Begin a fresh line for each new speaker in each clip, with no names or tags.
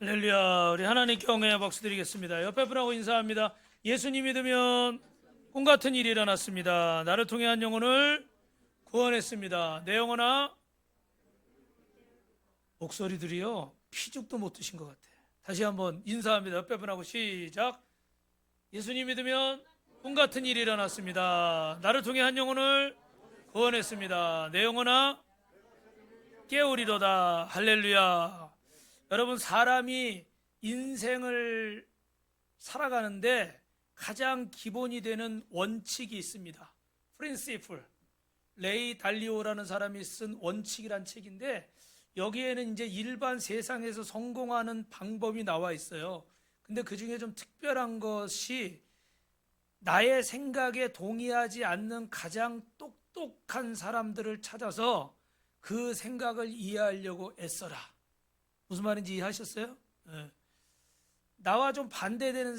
할렐루야. 우리 하나님께 영광의 박수 드리겠습니다. 옆에 분하고 인사합니다. 예수님 믿으면 꿈 같은 일이 일어났습니다. 나를 통해 한 영혼을 구원했습니다. 내 영혼아. 목소리들이요 피죽도 못 드신 것 같아. 다시 한번 인사합니다. 옆에 분하고 시작. 예수님 믿으면 꿈 같은 일이 일어났습니다. 나를 통해 한 영혼을 구원했습니다. 내 영혼아 깨우리로다. 할렐루야. 여러분, 사람이 인생을 살아가는데 가장 기본이 되는 원칙이 있습니다. 프린시플. 레이 달리오라는 사람이 쓴 원칙이란 책인데, 여기에는 이제 일반 세상에서 성공하는 방법이 나와 있어요. 근데 그 중에 좀 특별한 것이, 나의 생각에 동의하지 않는 가장 똑똑한 사람들을 찾아서 그 생각을 이해하려고 애써라. 무슨 말인지 이해하셨어요? 네. 나와 좀 반대되는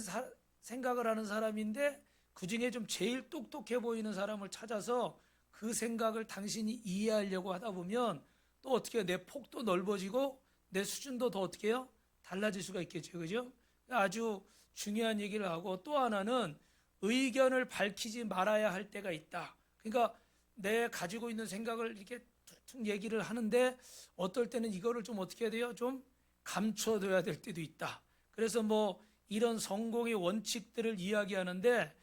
생각을 하는 사람인데 그 중에 좀 제일 똑똑해 보이는 사람을 찾아서 그 생각을 당신이 이해하려고 하다 보면 또 어떻게 해요? 내 폭도 넓어지고 내 수준도 더 어떻게 해요? 달라질 수가 있겠죠. 그죠? 아주 중요한 얘기를 하고, 또 하나는 의견을 밝히지 말아야 할 때가 있다. 그러니까 내 가지고 있는 생각을 이렇게 툭툭 얘기를 하는데 어떨 때는 이거를 좀 어떻게 해야 돼요? 좀 감춰둬야 될 때도 있다. 그래서 뭐 이런 성공의 원칙들을 이야기하는데,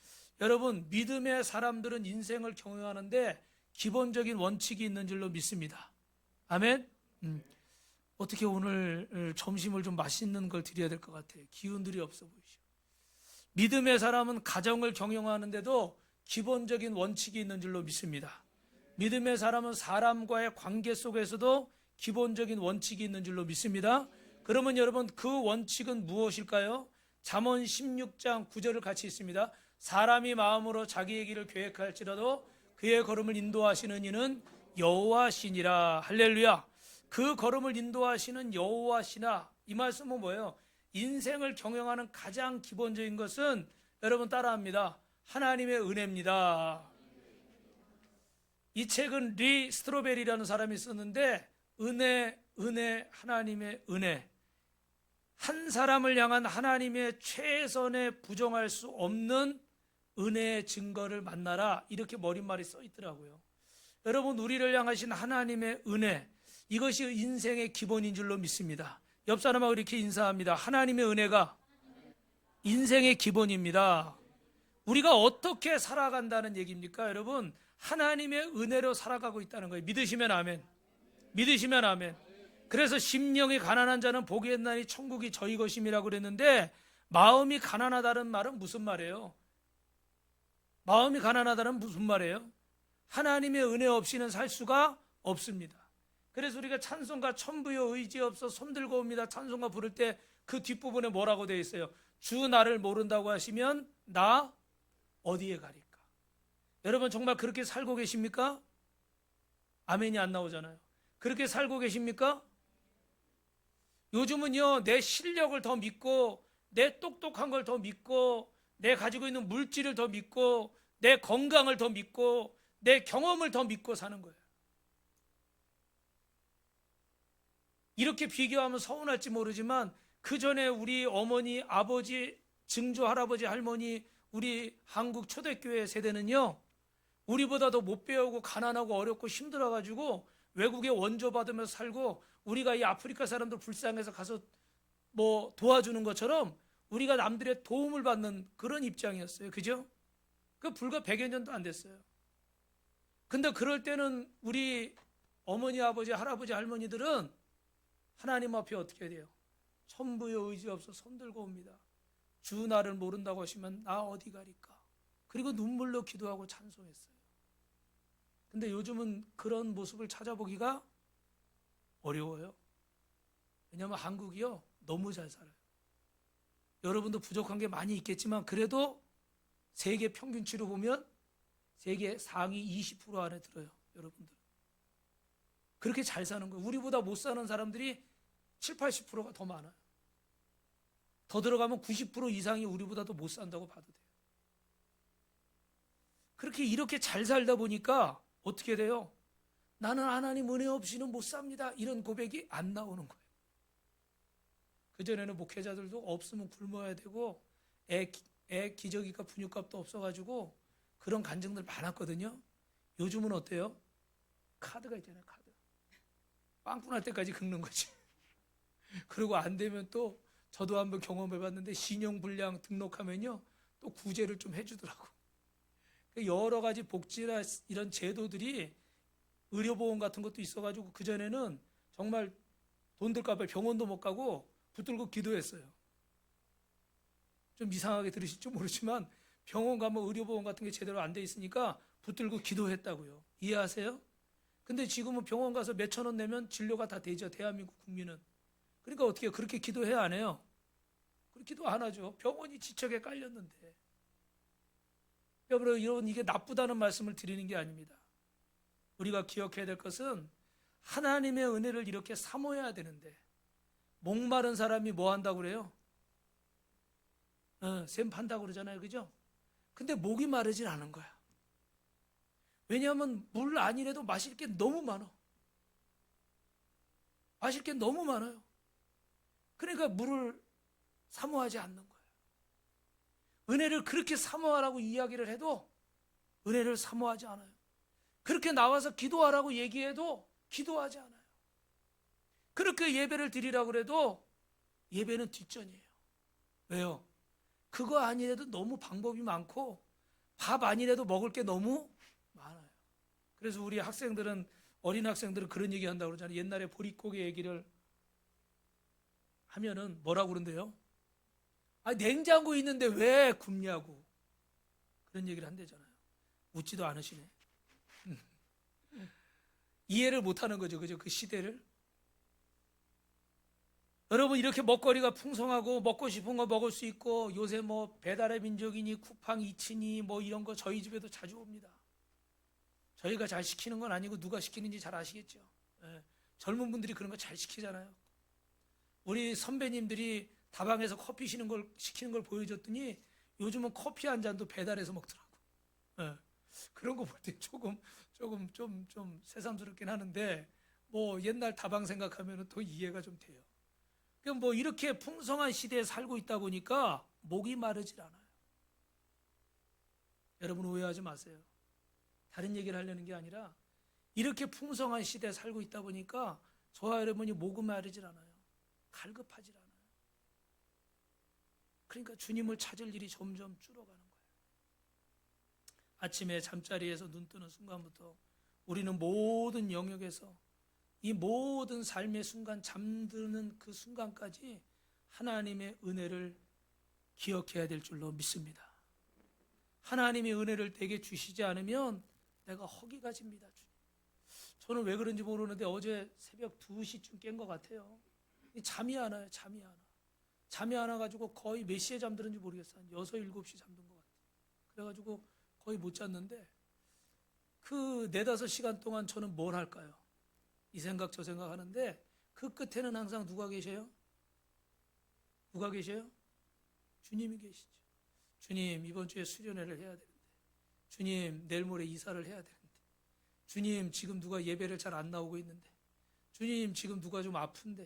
여러분, 믿음의 사람들은 인생을 경영하는데 기본적인 원칙이 있는 줄로 믿습니다. 아멘. 어떻게 오늘 점심을 좀 맛있는 걸 드려야 될 것 같아요. 기운들이 없어 보이죠. 믿음의 사람은 가정을 경영하는데도 기본적인 원칙이 있는 줄로 믿습니다. 믿음의 사람은 사람과의 관계 속에서도 기본적인 원칙이 있는 줄로 믿습니다. 그러면 여러분, 그 원칙은 무엇일까요? 잠언 16장 9절을 같이 있습니다. 사람이 마음으로 자기의 길을 계획할지라도 그의 걸음을 인도하시는 이는 여호와시니라. 할렐루야. 그 걸음을 인도하시는 여호와시나, 이 말씀은 뭐예요? 인생을 경영하는 가장 기본적인 것은, 여러분 따라합니다, 하나님의 은혜입니다. 이 책은 리 스트로베리라는 사람이 썼는데, 은혜, 하나님의 은혜. 한 사람을 향한 하나님의 최선에 부정할 수 없는 은혜의 증거를 만나라, 이렇게 머릿말이 써 있더라고요. 여러분, 우리를 향하신 하나님의 은혜, 이것이 인생의 기본인 줄로 믿습니다. 옆 사람하고 이렇게 인사합니다. 하나님의 은혜가 인생의 기본입니다. 우리가 어떻게 살아간다는 얘기입니까? 여러분, 하나님의 은혜로 살아가고 있다는 거예요. 믿으시면 아멘. 믿으시면 아멘. 그래서 심령이 가난한 자는 복이 있나니 천국이 저희 것임이라고 그랬는데, 마음이 가난하다는 말은 무슨 말이에요? 마음이 가난하다는 무슨 말이에요? 하나님의 은혜 없이는 살 수가 없습니다. 그래서 우리가 찬송가 천부여 의지 없어 손들고 옵니다, 찬송가 부를 때 그 뒷부분에 뭐라고 되어 있어요? 주 나를 모른다고 하시면 나 어디에 가리까? 여러분, 정말 그렇게 살고 계십니까? 아멘이 안 나오잖아요. 그렇게 살고 계십니까? 요즘은요, 내 실력을 더 믿고, 내 똑똑한 걸 더 믿고, 내 가지고 있는 물질을 더 믿고, 내 건강을 더 믿고, 내 경험을 더 믿고 사는 거예요. 이렇게 비교하면 서운할지 모르지만, 그 전에 우리 어머니, 아버지, 증조 할아버지, 할머니, 우리 한국 초대교회 세대는요, 우리보다 더 못 배우고 가난하고 어렵고 힘들어가지고 외국에 원조 받으면서 살고, 우리가 이 아프리카 사람들 불쌍해서 가서 뭐 도와주는 것처럼 우리가 남들의 도움을 받는 그런 입장이었어요. 그죠? 그 불과 100여 년도 안 됐어요. 근데 그럴 때는 우리 어머니, 아버지, 할아버지, 할머니들은 하나님 앞에 어떻게 돼요? 천부여 의지 없어 손들고 옵니다. 주 나를 모른다고 하시면 나 어디 가리까? 그리고 눈물로 기도하고 찬송했어요. 근데 요즘은 그런 모습을 찾아보기가 어려워요. 왜냐하면 한국이요, 너무 잘 살아요. 여러분도 부족한 게 많이 있겠지만, 그래도 세계 평균치로 보면 세계 상위 20% 안에 들어요. 여러분들 그렇게 잘 사는 거예요. 우리보다 못 사는 사람들이 7, 80%가 더 많아요. 더 들어가면 90% 이상이 우리보다도 못 산다고 봐도 돼요. 그렇게 이렇게 잘 살다 보니까 어떻게 돼요? 나는 하나님 은혜 없이는 못 삽니다, 이런 고백이 안 나오는 거예요. 그전에는 목회자들도 없으면 굶어야 되고 애 기저귀값 분유값도 없어가지고 그런 간증들 많았거든요. 요즘은 어때요? 카드가 있잖아요. 카드. 빵꾸 날 때까지 긁는 거지. 그리고 안 되면 또 저도 한번 경험해봤는데 신용불량 등록하면요 또 구제를 좀 해주더라고. 여러 가지 복지나 이런 제도들이 의료보험 같은 것도 있어가지고 그전에는 정말 돈 들까봐 병원도 못 가고 붙들고 기도했어요. 좀 이상하게 들으실지 모르지만 병원 가면 의료보험 같은 게 제대로 안 돼 있으니까 붙들고 기도했다고요. 이해하세요? 근데 지금은 병원 가서 몇천 원 내면 진료가 다 되죠. 대한민국 국민은. 그러니까 어떻게 해요? 그렇게 기도해야 안 해요? 그렇게 기도 안 하죠. 병원이 지척에 깔렸는데. 여러분, 이게 나쁘다는 말씀을 드리는 게 아닙니다. 우리가 기억해야 될 것은 하나님의 은혜를 이렇게 사모해야 되는데 목마른 사람이 뭐 한다고 그래요? 샘 판다고 그러잖아요. 그죠? 근데 목이 마르진 않은 거야. 왜냐하면 물 아니래도 마실 게 너무 많아. 마실 게 너무 많아요. 그러니까 물을 사모하지 않는 거예요. 은혜를 그렇게 사모하라고 이야기를 해도 은혜를 사모하지 않아요. 그렇게 나와서 기도하라고 얘기해도 기도하지 않아요. 그렇게 예배를 드리라고 그래도 예배는 뒷전이에요. 왜요? 그거 아니래도 너무 방법이 많고 밥 아니래도 먹을 게 너무 많아요. 그래서 우리 학생들은 어린 학생들은 그런 얘기 한다고 그러잖아요. 옛날에 보릿고개 얘기를 하면은 뭐라고 그런대요? 아, 냉장고 있는데 왜 굽냐고 그런 얘기를 한대잖아요. 웃지도 않으시네. 이해를 못하는 거죠. 그죠? 그 시대를. 여러분 이렇게 먹거리가 풍성하고 먹고 싶은 거 먹을 수 있고 요새 뭐 배달의 민족이니 쿠팡 이치니 뭐 이런 거 저희 집에도 자주 옵니다. 저희가 잘 시키는 건 아니고 누가 시키는지 잘 아시겠죠. 예, 젊은 분들이 그런 거 잘 시키잖아요. 우리 선배님들이 다방에서 커피 시키는 걸 보여줬더니 요즘은 커피 한 잔도 배달해서 먹더라고. 예, 그런 거 볼 때 조금 좀 새삼스럽긴 하는데 뭐 옛날 다방 생각하면 더 이해가 좀 돼요. 그럼 뭐 이렇게 풍성한 시대에 살고 있다 보니까 목이 마르질 않아요. 여러분 오해하지 마세요. 다른 얘기를 하려는 게 아니라 이렇게 풍성한 시대에 살고 있다 보니까 저와 여러분이 목이 마르질 않아요. 갈급하질 않아요. 그러니까 주님을 찾을 일이 점점 줄어가는 거예요. 아침에 잠자리에서 눈 뜨는 순간부터 우리는 모든 영역에서 이 모든 삶의 순간 잠드는 그 순간까지 하나님의 은혜를 기억해야 될 줄로 믿습니다. 하나님의 은혜를 내게 주시지 않으면 내가 허기가 집니다. 저는 왜 그런지 모르는데 어제 새벽 2시쯤 깬 것 같아요. 잠이 안 와요. 잠이 안 와가지고 거의 몇 시에 잠들었는지 모르겠어요. 한 6, 7시 잠든 것 같아요. 그래가지고 거의 못 잤는데 그 4, 5시간 동안 저는 뭘 할까요? 이 생각 저 생각 하는데 그 끝에는 항상 누가 계셔요? 누가 계셔요? 주님이 계시죠. 주님 이번 주에 수련회를 해야 되는데 주님 내일 모레 이사를 해야 되는데 주님 지금 누가 예배를 잘 안 나오고 있는데 주님 지금 누가 좀 아픈데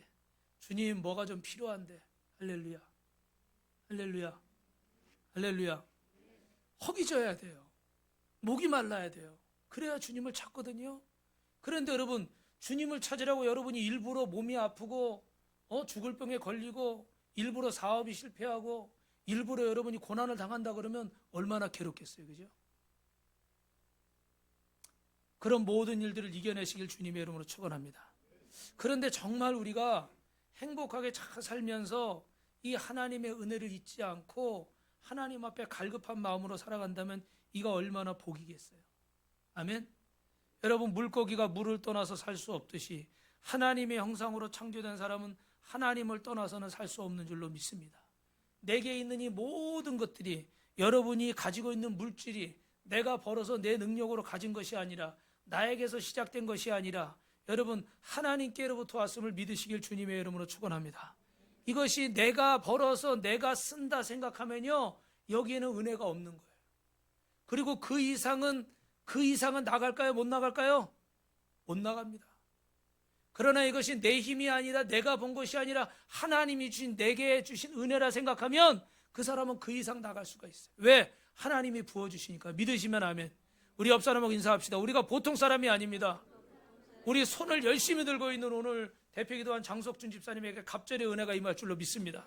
주님 뭐가 좀 필요한데 할렐루야 할렐루야 할렐루야 허기져야 돼요. 목이 말라야 돼요. 그래야 주님을 찾거든요. 그런데 여러분 주님을 찾으라고 여러분이 일부러 몸이 아프고 죽을 병에 걸리고 일부러 사업이 실패하고 일부러 여러분이 고난을 당한다 그러면 얼마나 괴롭겠어요. 그죠? 그런 모든 일들을 이겨내시길 주님의 이름으로 축원합니다. 그런데 정말 우리가 행복하게 잘 살면서 이 하나님의 은혜를 잊지 않고 하나님 앞에 갈급한 마음으로 살아간다면 이가 얼마나 복이겠어요. 아멘. 여러분 물고기가 물을 떠나서 살 수 없듯이 하나님의 형상으로 창조된 사람은 하나님을 떠나서는 살 수 없는 줄로 믿습니다. 내게 있는 이 모든 것들이 여러분이 가지고 있는 물질이 내가 벌어서 내 능력으로 가진 것이 아니라 나에게서 시작된 것이 아니라 여러분 하나님께로부터 왔음을 믿으시길 주님의 이름으로 축원합니다. 이것이 내가 벌어서 내가 쓴다 생각하면요 여기에는 은혜가 없는 거예요. 그리고 그 이상은 나갈까요? 못 나갈까요? 못 나갑니다. 그러나 이것이 내 힘이 아니라 내가 본 것이 아니라 하나님이 주신 내게 주신 은혜라 생각하면 그 사람은 그 이상 나갈 수가 있어요. 왜? 하나님이 부어주시니까. 믿으시면 아멘. 우리 옆 사람하고 인사합시다. 우리가 보통 사람이 아닙니다. 우리 손을 열심히 들고 있는 오늘 대표기도한 장석준 집사님에게 갑절의 은혜가 임할 줄로 믿습니다.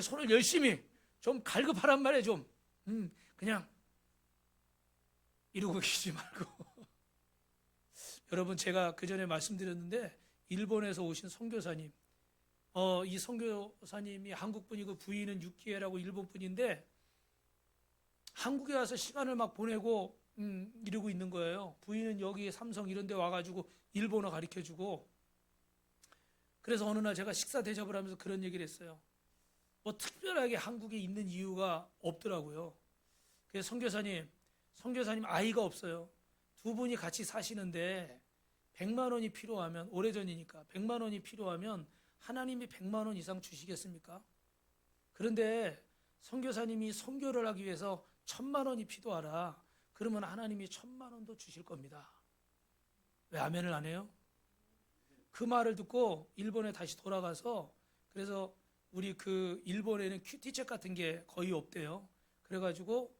손을 열심히 좀 갈급하란 말이에요. 좀 그냥 이러고 계시지 말고. 여러분, 제가 그 전에 말씀드렸는데 일본에서 오신 선교사님, 이 선교사님이 한국분이고 부인은 유키에라고 일본분인데 한국에 와서 시간을 막 보내고 이러고 있는 거예요. 부인은 여기 삼성 이런 데 와가지고 일본어 가르쳐주고. 그래서 어느 날 제가 식사 대접을 하면서 그런 얘기를 했어요. 뭐 특별하게 한국에 있는 이유가 없더라고요. 그래서 선교사님 아이가 없어요. 두 분이 같이 사시는데 100만 원이 필요하면, 오래전이니까 100만 원이 필요하면 하나님이 100만 원 이상 주시겠습니까? 그런데 선교사님이 선교를 하기 위해서 1000만 원이 필요하라. 그러면 하나님이 1000만 원도 주실 겁니다. 왜 아멘을 안 해요? 그 말을 듣고 일본에 다시 돌아가서, 그래서 우리 그 일본에는 큐티책 같은 게 거의 없대요. 그래가지고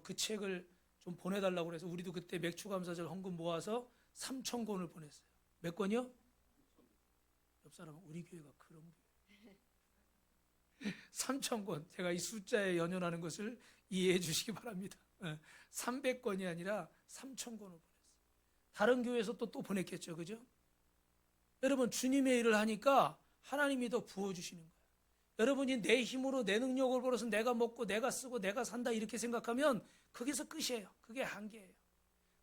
그 책을 좀 보내달라고 그래서 우리도 그때 맥주감사절 헌금 모아서 3,000권을 보냈어요. 몇 권이요? 옆 사람은 우리 교회가 그런 교회. 3,000권. 제가 이 숫자에 연연하는 것을 이해해 주시기 바랍니다. 300권이 아니라 3,000권을 보냈어요. 다른 교회에서 또 보냈겠죠. 그죠? 여러분, 주님의 일을 하니까 하나님이 더 부어주시는 거예요. 여러분이 내 힘으로 내 능력을 벌어서 내가 먹고 내가 쓰고 내가 산다 이렇게 생각하면 거기서 끝이에요. 그게 한계예요.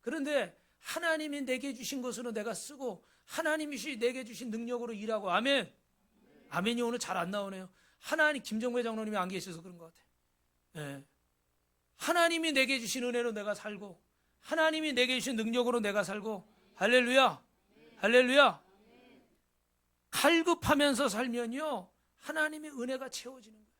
그런데 하나님이 내게 주신 것으로 내가 쓰고 하나님이 내게 주신 능력으로 일하고. 아멘. 아멘이 오늘 잘 안 나오네요. 하나님, 김정배 장로님이 안 계셔서 그런 것 같아요. 네. 하나님이 내게 주신 은혜로 내가 살고 하나님이 내게 주신 능력으로 내가 살고. 할렐루야. 할렐루야. 갈급하면서 살면요 하나님의 은혜가 채워지는 거예요.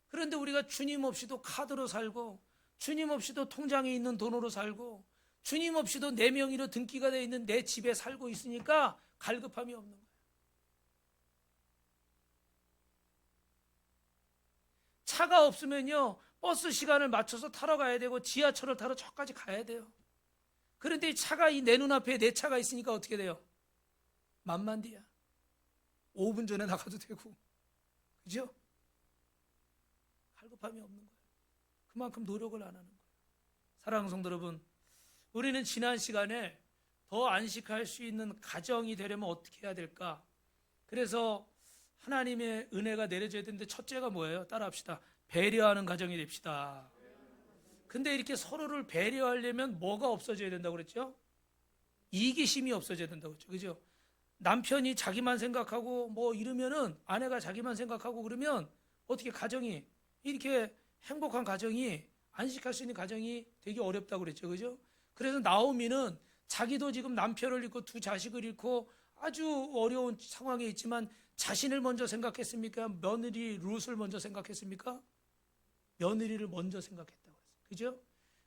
그런데 우리가 주님 없이도 카드로 살고 주님 없이도 통장에 있는 돈으로 살고 주님 없이도 내 명의로 등기가 되어 있는 내 집에 살고 있으니까 갈급함이 없는 거예요. 차가 없으면요 버스 시간을 맞춰서 타러 가야 되고 지하철을 타러 저까지 가야 돼요. 그런데 이 차가 내 눈앞에 내 차가 있으니까 어떻게 돼요? 만만디야. 5분 전에 나가도 되고. 그죠? 갈급함이 없는 거예요. 그만큼 노력을 안 하는 거예요. 사랑하는 성도 여러분, 우리는 지난 시간에 더 안식할 수 있는 가정이 되려면 어떻게 해야 될까? 그래서 하나님의 은혜가 내려져야 되는데 첫째가 뭐예요? 따라합시다. 배려하는 가정이 됩시다. 근데 이렇게 서로를 배려하려면 뭐가 없어져야 된다고 그랬죠? 이기심이 없어져야 된다고 그랬죠. 그죠? 남편이 자기만 생각하고 뭐 이러면은, 아내가 자기만 생각하고 그러면 어떻게 가정이, 이렇게 행복한 가정이, 안식할 수 있는 가정이 되게 어렵다고 그랬죠. 그죠? 그래서 나오미는 자기도 지금 남편을 잃고 두 자식을 잃고 아주 어려운 상황에 있지만 자신을 먼저 생각했습니까? 며느리 룻을 먼저 생각했습니까? 며느리를 먼저 생각했다고 했어요. 그죠?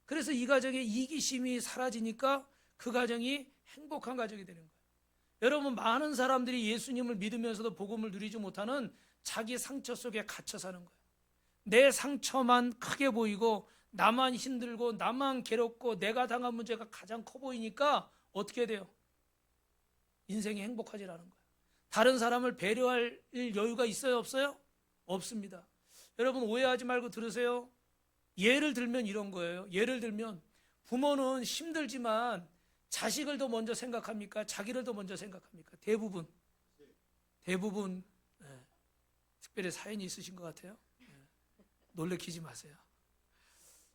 그래서 이 가정의 이기심이 사라지니까 그 가정이 행복한 가정이 되는 거예요. 여러분, 많은 사람들이 예수님을 믿으면서도 복음을 누리지 못하는 자기 상처 속에 갇혀 사는 거예요. 내 상처만 크게 보이고 나만 힘들고 나만 괴롭고 내가 당한 문제가 가장 커 보이니까 어떻게 돼요? 인생이 행복하지 않은 거예요. 다른 사람을 배려할 여유가 있어요? 없어요? 없습니다. 여러분, 오해하지 말고 들으세요. 예를 들면 이런 거예요. 예를 들면 부모는 힘들지만 자식을 더 먼저 생각합니까? 자기를 더 먼저 생각합니까? 대부분 특별히 사연이 있으신 것 같아요. 놀래키지 마세요.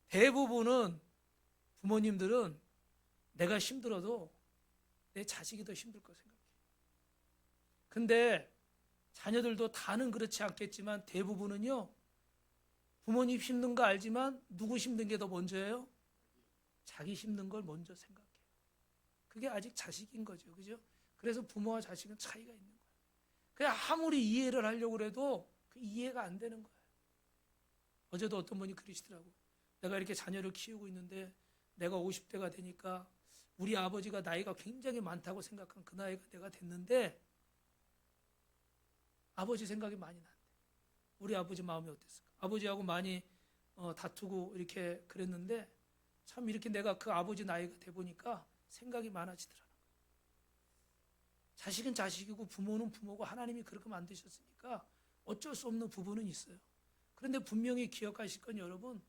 대부분은 부모님들은 내가 힘들어도 내 자식이 더 힘들 거 생각해요. 근데 자녀들도 다는 그렇지 않겠지만 대부분은요, 부모님 힘든 거 알지만 누구 힘든 게 더 먼저예요? 자기 힘든 걸 먼저 생각해요. 그게 아직 자식인 거죠. 그죠? 그래서 부모와 자식은 차이가 있는 거예요. 그냥 아무리 이해를 하려고 해도 그 이해가 안 되는 거예요. 어제도 어떤 분이 그러시더라고. 내가 이렇게 자녀를 키우고 있는데 내가 50대가 되니까 우리 아버지가 나이가 굉장히 많다고 생각한 그 나이가 내가 됐는데 아버지 생각이 많이 난대. 우리 아버지 마음이 어땠을까? 아버지하고 많이 다투고 이렇게 그랬는데 참 이렇게 내가 그 아버지 나이가 돼 보니까 생각이 많아지더라. 자식은 자식이고 부모는 부모고 하나님이 그렇게 만드셨으니까 어쩔 수 없는 부분은 있어요. 그런데 분명히 기억하실 건 여러분,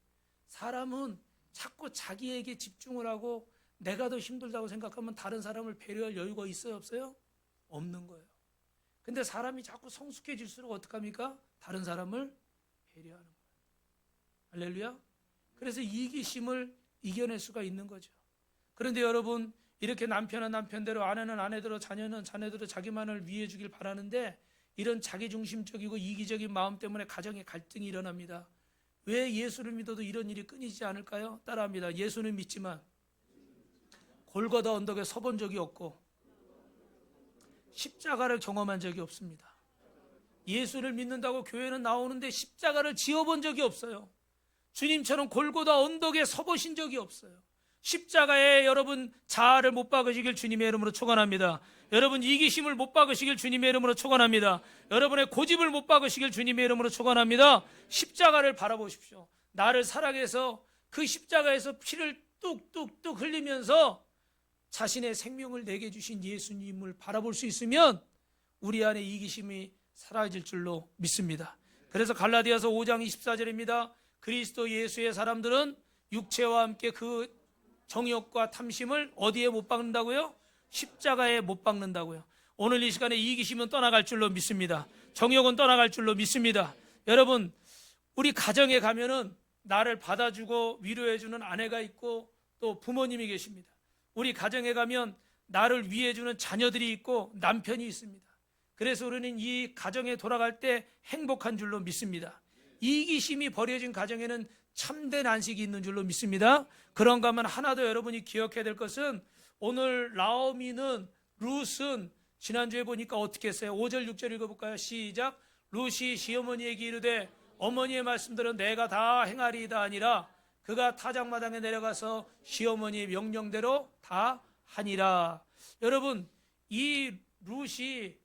사람은 자꾸 자기에게 집중을 하고 내가 더 힘들다고 생각하면 다른 사람을 배려할 여유가 있어요, 없어요? 없는 거예요. 근데 사람이 자꾸 성숙해질수록 어떡합니까? 다른 사람을 배려하는 거예요. 할렐루야. 그래서 이기심을 이겨낼 수가 있는 거죠. 그런데 여러분, 이렇게 남편은 남편대로, 아내는 아내대로, 자녀는 자녀대로 자기만을 위해 주길 바라는데 이런 자기중심적이고 이기적인 마음 때문에 가정에 갈등이 일어납니다. 왜 예수를 믿어도 이런 일이 끊이지 않을까요? 따라합니다. 예수는 믿지만 골고다 언덕에 서본 적이 없고 십자가를 경험한 적이 없습니다. 예수를 믿는다고 교회는 나오는데 십자가를 지어본 적이 없어요. 주님처럼 골고다 언덕에 서보신 적이 없어요. 십자가에 여러분 자아를 못 박으시길 주님의 이름으로 축원합니다. 여러분 이기심을 못 박으시길 주님의 이름으로 축원합니다. 여러분의 고집을 못 박으시길 주님의 이름으로 축원합니다. 십자가를 바라보십시오. 나를 사랑해서 그 십자가에서 피를 뚝뚝뚝 흘리면서 자신의 생명을 내게 주신 예수님을 바라볼 수 있으면 우리 안에 이기심이 사라질 줄로 믿습니다. 그래서 갈라디아서 5장 24절입니다. 그리스도 예수의 사람들은 육체와 함께 그 정욕과 탐심을 어디에 못 박는다고요? 십자가에 못 박는다고요. 오늘 이 시간에 이기심은 떠나갈 줄로 믿습니다. 정욕은 떠나갈 줄로 믿습니다. 여러분, 우리 가정에 가면은 나를 받아주고 위로해주는 아내가 있고 또 부모님이 계십니다. 우리 가정에 가면 나를 위해주는 자녀들이 있고 남편이 있습니다. 그래서 우리는 이 가정에 돌아갈 때 행복한 줄로 믿습니다. 이기심이 버려진 가정에는 참된 안식이 있는 줄로 믿습니다. 그런가 하면 하나 더 여러분이 기억해야 될 것은 오늘 나오미는 룻은 지난주에 보니까 어떻게 했어요? 5절 6절 읽어볼까요? 시작. 룻이 시어머니에게 이르되 어머니의 말씀들은 내가 다 행하리이다 아니라 그가 타작마당에 내려가서 시어머니의 명령대로 다 하니라. 여러분, 이 룻이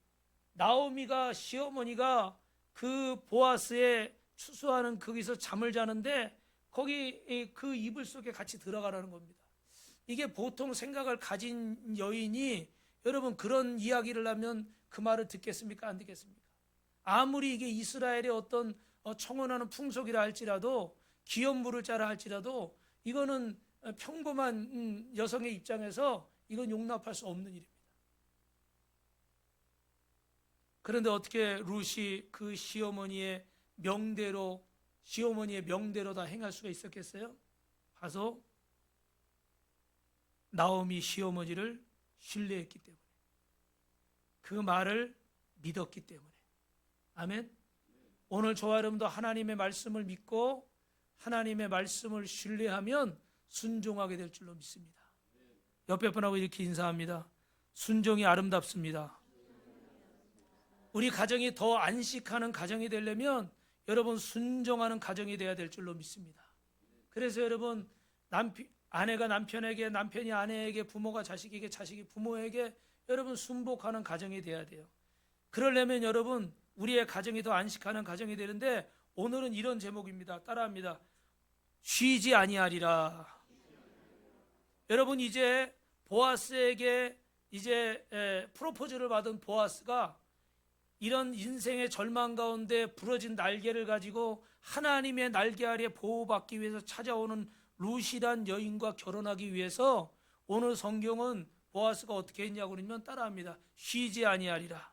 나오미가 시어머니가 그 보아스의 추수하는 거기서 잠을 자는데 거기 그 이불 속에 같이 들어가라는 겁니다. 이게 보통 생각을 가진 여인이 여러분 그런 이야기를 하면 그 말을 듣겠습니까? 안 듣겠습니까? 아무리 이게 이스라엘의 어떤 청혼하는 풍속이라 할지라도 기업 물을 자라 할지라도 이거는 평범한 여성의 입장에서 이건 용납할 수 없는 일입니다. 그런데 어떻게 룻이 그 시어머니의 명대로 다 행할 수가 있었겠어요? 가서 나오미 시어머니를 신뢰했기 때문에, 그 말을 믿었기 때문에. 아멘. 오늘 저와 여러분도 하나님의 말씀을 믿고 하나님의 말씀을 신뢰하면 순종하게 될 줄로 믿습니다. 옆에 분하고 이렇게 인사합니다. 순종이 아름답습니다. 우리 가정이 더 안식하는 가정이 되려면 여러분 순종하는 가정이 되어야 될 줄로 믿습니다. 그래서 여러분 아내가 남편에게, 남편이 아내에게, 부모가 자식에게, 자식이 부모에게 여러분 순복하는 가정이 되어야 돼요. 그러려면 여러분 우리의 가정이 더 안식하는 가정이 되는데 오늘은 이런 제목입니다. 따라합니다. 쉬지 아니하리라. 여러분 이제 보아스에게 이제 프로포즈를 받은 보아스가 이런 인생의 절망 가운데 부러진 날개를 가지고 하나님의 날개 아래 보호받기 위해서 찾아오는 룻이란 여인과 결혼하기 위해서 오늘 성경은 보아스가 어떻게 했냐고 그러면 따라합니다. 쉬지 아니하리라.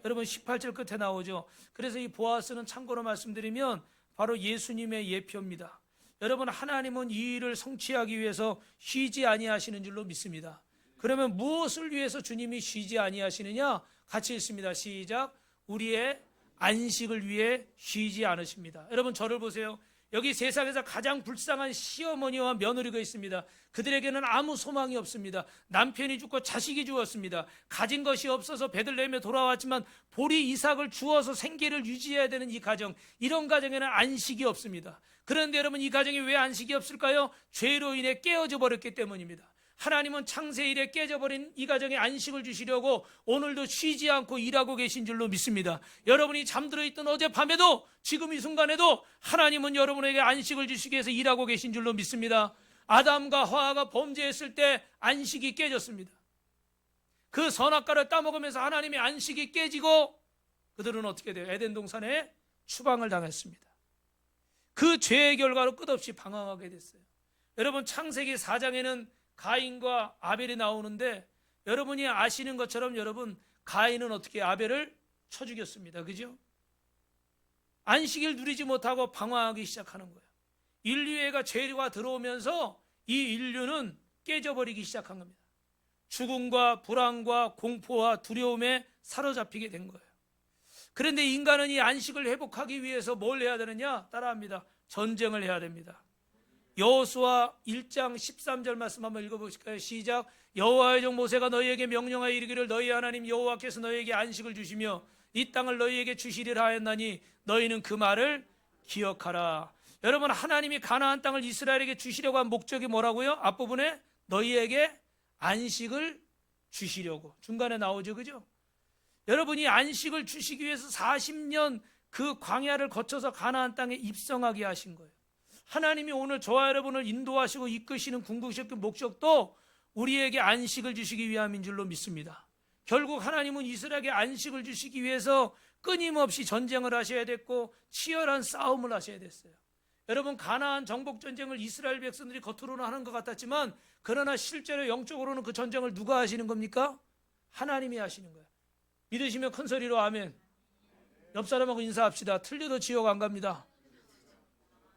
여러분 18절 끝에 나오죠. 그래서 이 보아스는 참고로 말씀드리면 바로 예수님의 예표입니다. 여러분 하나님은 이 일을 성취하기 위해서 쉬지 아니하시는 줄로 믿습니다. 그러면 무엇을 위해서 주님이 쉬지 아니하시느냐? 같이 읽습니다. 시작. 우리의 안식을 위해 쉬지 않으십니다. 여러분 저를 보세요. 여기 세상에서 가장 불쌍한 시어머니와 며느리가 있습니다. 그들에게는 아무 소망이 없습니다. 남편이 죽고 자식이 죽었습니다. 가진 것이 없어서 베들레헴에 돌아왔지만 보리 이삭을 주어서 생계를 유지해야 되는 이 가정, 이런 가정에는 안식이 없습니다. 그런데 여러분 이 가정이 왜 안식이 없을까요? 죄로 인해 깨어져 버렸기 때문입니다. 하나님은 창세 이래 깨져버린 이 가정에 안식을 주시려고 오늘도 쉬지 않고 일하고 계신 줄로 믿습니다. 여러분이 잠들어 있던 어젯밤에도 지금 이 순간에도 하나님은 여러분에게 안식을 주시기 위해서 일하고 계신 줄로 믿습니다. 아담과 하와가 범죄했을 때 안식이 깨졌습니다. 그 선악과를 따먹으면서 하나님의 안식이 깨지고 그들은 어떻게 돼요? 에덴 동산에 추방을 당했습니다. 그 죄의 결과로 끝없이 방황하게 됐어요. 여러분, 창세기 4장에는 가인과 아벨이 나오는데 여러분이 아시는 것처럼 여러분, 가인은 어떻게 아벨을 쳐 죽였습니다. 그죠? 안식을 누리지 못하고 방황하기 시작하는 거예요. 인류애가 죄가 들어오면서 이 인류는 깨져버리기 시작한 겁니다. 죽음과 불안과 공포와 두려움에 사로잡히게 된 거예요. 그런데 인간은 이 안식을 회복하기 위해서 뭘 해야 되느냐? 따라합니다. 전쟁을 해야 됩니다. 여호수아 1장 13절 말씀 한번 읽어보실까요? 시작. 여호와의 종 모세가 너희에게 명령하여 이르기를 너희 하나님 여호와께서 너희에게 안식을 주시며 이 땅을 너희에게 주시리라 하였나니 너희는 그 말을 기억하라. 여러분, 하나님이 가나안 땅을 이스라엘에게 주시려고 한 목적이 뭐라고요? 앞부분에 너희에게 안식을 주시려고. 중간에 나오죠, 그죠? 여러분이 안식을 주시기 위해서 40년 그 광야를 거쳐서 가나안 땅에 입성하게 하신 거예요. 하나님이 오늘 저와 여러분을 인도하시고 이끄시는 궁극적 목적도 우리에게 안식을 주시기 위함인 줄로 믿습니다. 결국 하나님은 이스라엘에게 안식을 주시기 위해서 끊임없이 전쟁을 하셔야 됐고 치열한 싸움을 하셔야 됐어요. 여러분, 가나안 정복 전쟁을 이스라엘 백성들이 겉으로는 하는 것 같았지만 그러나 실제로 영적으로는 그 전쟁을 누가 하시는 겁니까? 하나님이 하시는 거예요. 믿으시면 큰 소리로 아멘. 옆 사람하고 인사합시다. 틀려도 지옥 안 갑니다.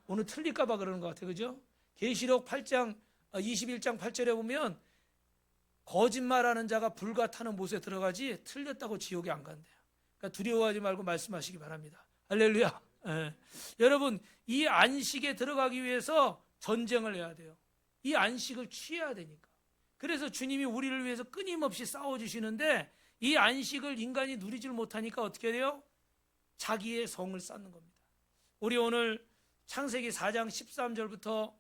오늘 틀릴까 봐 그러는 것 같아요. 그죠? 계시록 8장 21장 8절에 보면 거짓말하는 자가 불과 타는 못에 들어가지 틀렸다고 지옥에 안 간대요. 그러니까 두려워하지 말고 말씀하시기 바랍니다. 할렐루야. 예. 여러분, 이 안식에 들어가기 위해서 전쟁을 해야 돼요. 이 안식을 취해야 되니까. 그래서 주님이 우리를 위해서 끊임없이 싸워주시는데 이 안식을 인간이 누리질 못하니까 어떻게 돼요? 자기의 성을 쌓는 겁니다. 우리 오늘 창세기 4장 13절부터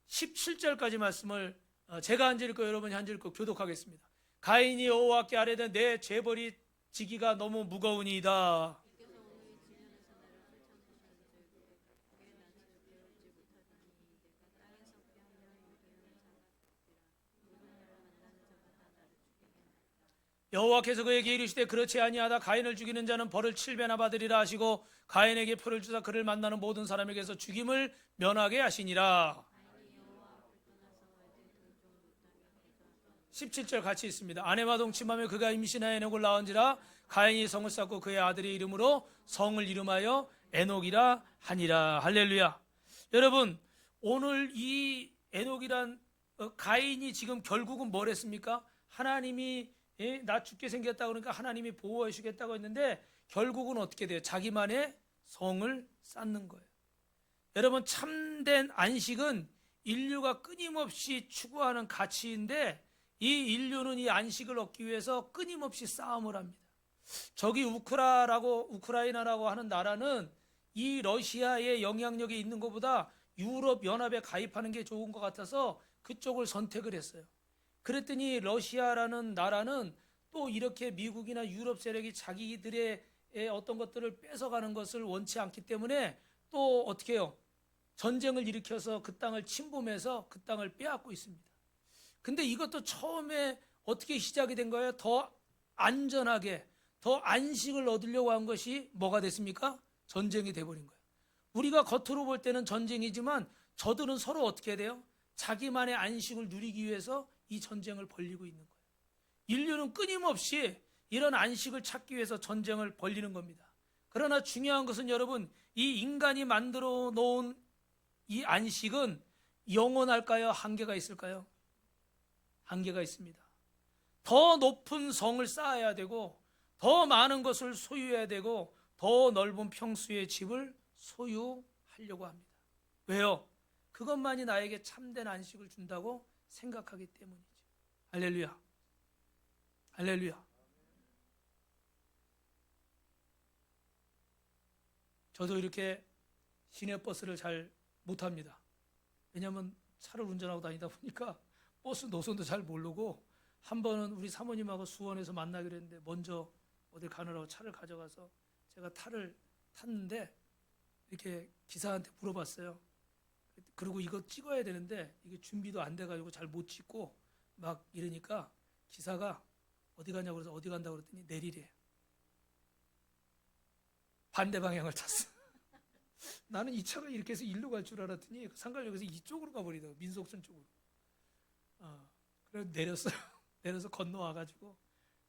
17절까지 말씀을 제가 한 절 읽고 여러분이 한 절 읽고 교독하겠습니다. 가인이 여호와께 아뢰되 내 죄벌이 지기가 너무 무거우니이다. 여호와께서 그에게 이르시되 그렇지 아니하다. 가인을 죽이는 자는 벌을 7배나 받으리라 하시고 가인에게 표를 주사 그를 만나는 모든 사람에게서 죽임을 면하게 하시니라. 17절 같이 있습니다. 아내와 동침하며 그가 임신하여 에녹을 낳은지라. 가인이 성을 쌓고 그의 아들의 이름으로 성을 이름하여 에녹이라 하니라. 할렐루야. 여러분, 오늘 이 에녹이란 가인이 지금 결국은 뭘 했습니까? 하나님이 나 죽게 생겼다 그러니까 하나님이 보호해 주겠다고 했는데 결국은 어떻게 돼요? 자기만의 성을 쌓는 거예요. 여러분, 참된 안식은 인류가 끊임없이 추구하는 가치인데 이 인류는 이 안식을 얻기 위해서 끊임없이 싸움을 합니다. 저기 우크라이나라고 하는 나라는 이 러시아의 영향력이 있는 것보다 유럽 연합에 가입하는 게 좋은 것 같아서 그쪽을 선택을 했어요. 그랬더니 러시아라는 나라는 또 이렇게 미국이나 유럽 세력이 자기들의 어떤 것들을 뺏어가는 것을 원치 않기 때문에 또 어떻게 해요? 전쟁을 일으켜서 그 땅을 침범해서 그 땅을 빼앗고 있습니다. 근데 이것도 처음에 어떻게 시작이 된 거예요? 더 안전하게, 더 안식을 얻으려고 한 것이 뭐가 됐습니까? 전쟁이 돼버린 거예요. 우리가 겉으로 볼 때는 전쟁이지만 저들은 서로 어떻게 해야 돼요? 자기만의 안식을 누리기 위해서 이 전쟁을 벌이고 있는 거예요. 인류는 끊임없이 이런 안식을 찾기 위해서 전쟁을 벌이는 겁니다. 그러나 중요한 것은 여러분, 이 인간이 만들어 놓은 이 안식은 영원할까요? 한계가 있을까요? 한계가 있습니다. 더 높은 성을 쌓아야 되고 더 많은 것을 소유해야 되고 더 넓은 평수의 집을 소유하려고 합니다. 왜요? 그것만이 나에게 참된 안식을 준다고 생각하기 때문이죠. 할렐루야. 할렐루야. 저도 이렇게 시내버스를 잘 못합니다. 왜냐하면 차를 운전하고 다니다 보니까 버스 노선도 잘 모르고 한 번은 우리 사모님하고 수원에서 만나기로 했는데 먼저 어딜 가느라고 차를 가져가서 제가 탔는데 이렇게 기사한테 물어봤어요. 그리고 이거 찍어야 되는데 이게 준비도 안 돼가지고 잘 못 찍고 막 이러니까 기사가 어디 가냐고 그래서 어디 간다고 그랬더니 내리래. 반대 방향을 탔어. 나는 이 차가 이렇게 해서 일로 갈 줄 알았더니 상갈역에서 이쪽으로 가버리더라고. 민속촌 쪽으로. 그래서 내렸어요. 내려서 건너와가지고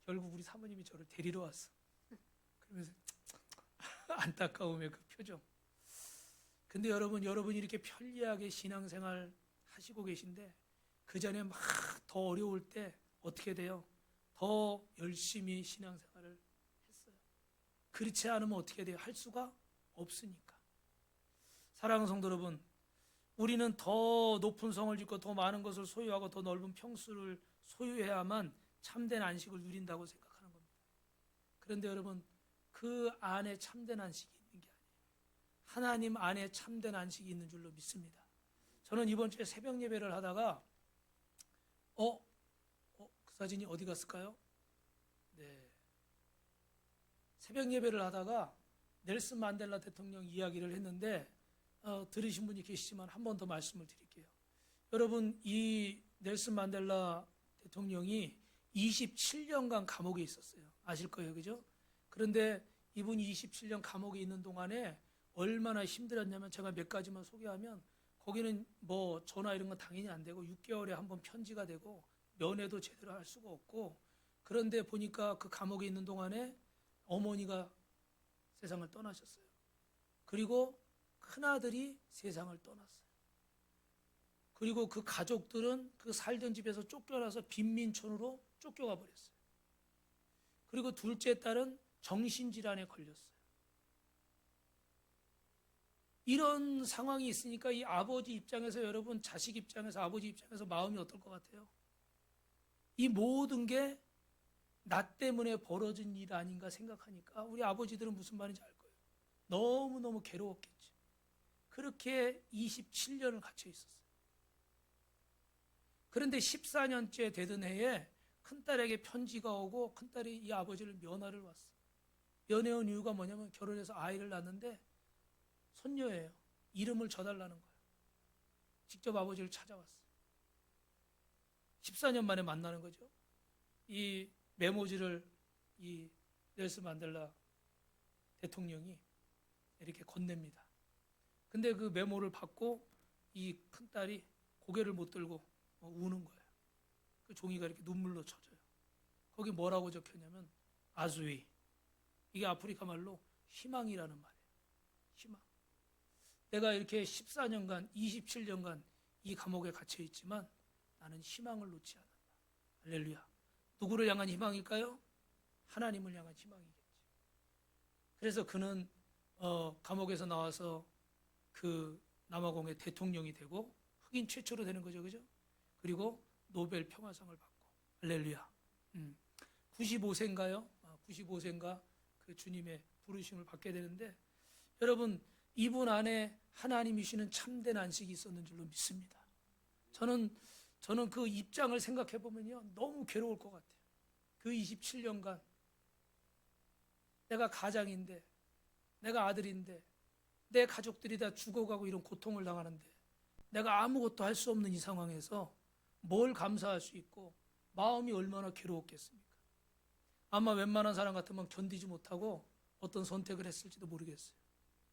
결국 우리 사모님이 저를 데리러 왔어. 그러면서 안타까움의 그 표정. 근데 여러분이 이렇게 편리하게 신앙생활 하시고 계신데 그 전에 막 더 어려울 때 어떻게 돼요? 더 열심히 신앙생활을 했어요. 그렇지 않으면 어떻게 돼요? 할 수가 없으니까. 사랑하는 성도 여러분, 우리는 더 높은 성을 짓고 더 많은 것을 소유하고 더 넓은 평수를 소유해야만 참된 안식을 누린다고 생각하는 겁니다. 그런데 여러분, 그 안에 참된 안식이 있는 게 아니에요. 하나님 안에 참된 안식이 있는 줄로 믿습니다. 저는 이번 주에 새벽 예배를 하다가 그 사진이 어디 갔을까요? 네. 새벽 예배를 하다가 넬슨 만델라 대통령 이야기를 했는데 들으신 분이 계시지만 한 번 더 말씀을 드릴게요. 여러분, 이 넬슨 만델라 대통령이 27년간 감옥에 있었어요. 아실 거예요, 그죠? 그런데 이분이 27년 감옥에 있는 동안에 얼마나 힘들었냐면 제가 몇 가지만 소개하면 거기는 뭐 전화 이런 건 당연히 안 되고 6개월에 한 번 편지가 되고 면회도 제대로 할 수가 없고 그런데 보니까 그 감옥에 있는 동안에 어머니가 세상을 떠나셨어요. 그리고 큰아들이 세상을 떠났어요. 그리고 그 가족들은 그 살던 집에서 쫓겨나서 빈민촌으로 쫓겨가 버렸어요. 그리고 둘째 딸은 정신질환에 걸렸어요. 이런 상황이 있으니까 이 아버지 입장에서 여러분, 자식 입장에서 아버지 입장에서 마음이 어떨 것 같아요? 이 모든 게 나 때문에 벌어진 일 아닌가 생각하니까 우리 아버지들은 무슨 말인지 알 거예요. 너무너무 괴로웠겠죠. 그렇게 27년을 갇혀 있었어요. 그런데 14년째 되던 해에 큰딸에게 편지가 오고 큰딸이 이 아버지를 면회를 왔어요. 면회 온 이유가 뭐냐면 결혼해서 아이를 낳았는데 손녀예요. 이름을 줘달라는 거예요. 직접 아버지를 찾아왔어요. 14년 만에 만나는 거죠. 이 메모지를 이 넬슨 만델라 대통령이 이렇게 건넵니다. 근데 그 메모를 받고 이 큰딸이 고개를 못 들고 우는 거예요. 그 종이가 이렇게 눈물로 젖어요. 거기 뭐라고 적혔냐면 아즈위. 이게 아프리카 말로 희망이라는 말이에요. 희망. 내가 이렇게 14년간, 27년간 이 감옥에 갇혀 있지만 나는 희망을 놓지 않는다. 할렐루야. 누구를 향한 희망일까요? 하나님을 향한 희망이겠죠. 그래서 그는 감옥에서 나와서 그 남아공의 대통령이 되고 흑인 최초로 되는 거죠, 그죠? 그리고 노벨 평화상을 받고 할렐루야. 95세인가요? 95세인가 그 주님의 부르심을 받게 되는데 여러분, 이분 안에 하나님이 주시는 참된 안식이 있었는 줄로 믿습니다. 저는 그 입장을 생각해 보면요 너무 괴로울 것 같아요. 그 27년간 내가 가장인데, 내가 아들인데, 내 가족들이 다 죽어가고 이런 고통을 당하는데 내가 아무것도 할 수 없는 이 상황에서 뭘 감사할 수 있고 마음이 얼마나 괴로웠겠습니까? 아마 웬만한 사람 같으면 견디지 못하고 어떤 선택을 했을지도 모르겠어요.